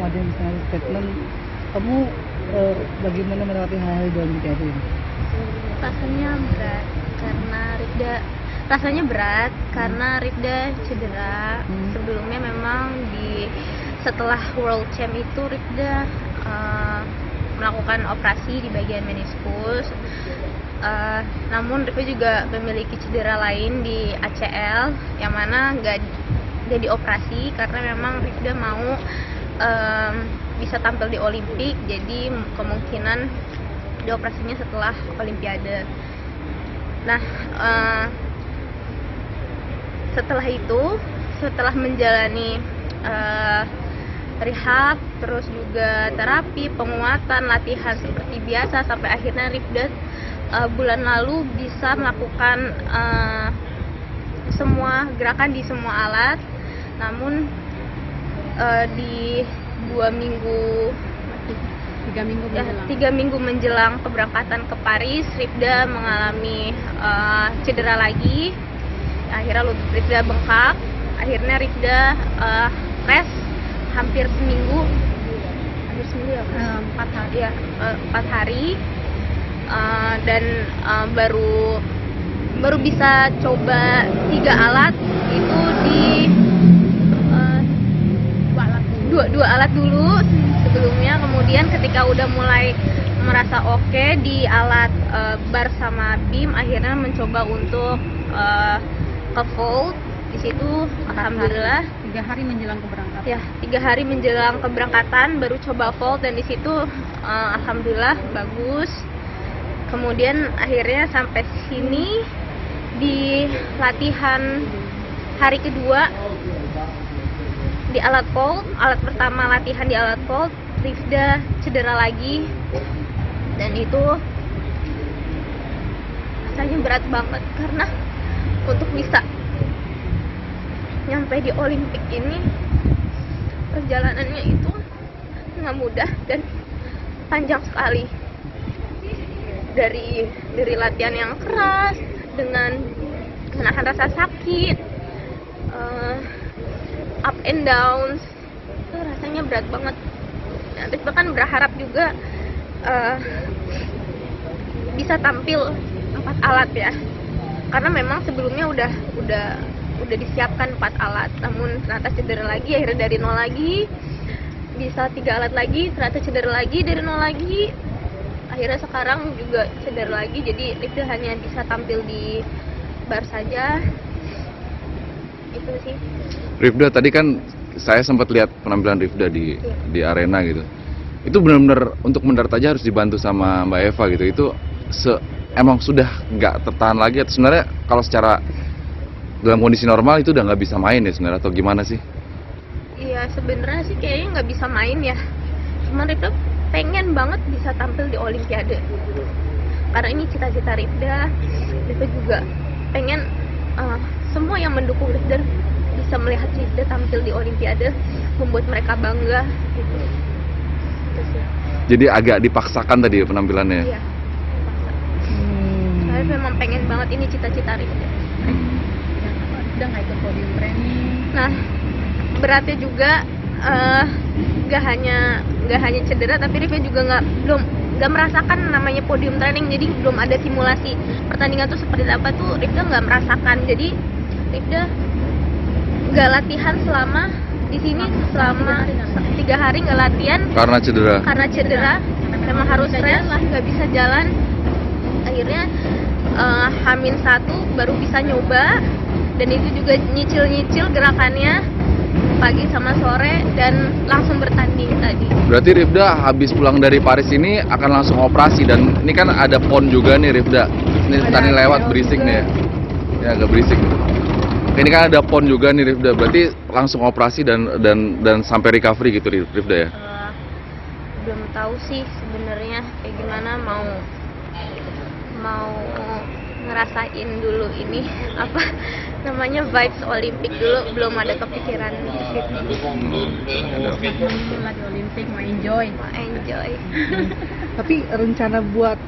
ada misalnya statement kamu bagaimana melewati hal-hal di Olimpiade ini? Rasanya berat karena Rifda cedera. Sebelumnya memang setelah World Champ itu Rifda melakukan operasi di bagian meniskus. Namun Rifda juga memiliki cedera lain di ACL yang mana nggak dioperasi karena memang Rifda mau bisa tampil di Olimpik, jadi kemungkinan dioperasinya setelah Olimpiade. Nah, setelah menjalani rehab, terus juga terapi, penguatan, latihan seperti biasa sampai akhirnya Rifda bulan lalu bisa melakukan semua gerakan di semua alat. Namun di 3 minggu menjelang keberangkatan ke Paris, Rifda mengalami cedera lagi. Akhirnya lutut Rifda bengkak. Akhirnya Rifda rest hampir seminggu ya, 4 hari ya, 4 hari. Dan baru bisa coba 3 alat itu di dua alat dulu sebelumnya. Kemudian ketika udah mulai merasa oke di alat bar sama beam, akhirnya mencoba untuk ke fold. Di situ alhamdulillah 3 hari menjelang keberangkatan. Ya, 3 hari menjelang keberangkatan baru coba fold, dan di situ alhamdulillah bagus. Kemudian akhirnya sampai sini di latihan hari kedua di alat fold, alat pertama latihan di alat fold, Rifda cedera lagi, dan itu rasanya berat banget karena untuk bisa nyampe di Olimpik ini perjalanannya itu nggak mudah dan panjang sekali. Dari latihan yang keras dengan menahan rasa sakit, up and downs, itu rasanya berat banget. Nanti bahkan berharap juga bisa tampil 4 alat ya, karena memang sebelumnya udah disiapkan 4 alat, namun ternyata cedera lagi, akhirnya dari 0 lagi, bisa 3 alat lagi, ternyata cedera lagi, dari 0 lagi, akhirnya sekarang juga cedera lagi. Jadi Rifda hanya bisa tampil di bar saja. Itu sih. Rifda, tadi kan saya sempat lihat penampilan Rifda di arena gitu. Itu benar-benar untuk mendarat aja harus dibantu sama Mbak Eva gitu. Itu emang sudah nggak tertahan lagi, atau sebenarnya kalau secara dalam kondisi normal itu udah nggak bisa main ya sebenarnya, atau gimana sih? Iya, sebenarnya sih kayaknya nggak bisa main ya. Cuman Rifda pengen banget bisa tampil di Olimpiade. Karena ini cita-cita Rifda. Rifda juga pengen semua yang mendukung Rifda bisa melihat Rifda tampil di Olimpiade, membuat mereka bangga gitu. Jadi agak dipaksakan tadi penampilannya. Iya, saya memang pengen banget, ini cita-cita Rifda. Udah nggak ikut podium training. Nah, beratnya juga nggak hanya cedera, tapi Rifda juga nggak merasakan namanya podium training. Jadi belum ada simulasi pertandingan tuh seperti apa tuh Rifda nggak merasakan. Jadi Rifda nggak latihan selama di sini selama 3 hari nggak latihan Karena cedera. Memang harus rest, nggak bisa jalan. Akhirnya H-1 baru bisa nyoba, dan itu juga nyicil gerakannya pagi sama sore, dan langsung bertanding tadi. Berarti Rifda habis pulang dari Paris ini akan langsung operasi, dan ini kan ada PON juga nih Rifda. Ini tadi lewat berisik nih ya. Ya agak berisik. Ini kan ada PON juga nih Rifda. Berarti langsung operasi dan sampai recovery gitu Rifda ya. Belum tahu sih sebenarnya kayak gimana, mau ngerasain dulu ini apa namanya vibes Olimpik dulu, belum ada kepikiran gitu. Lagi Olimpik mau enjoy. Enjoy. Tapi rencana buat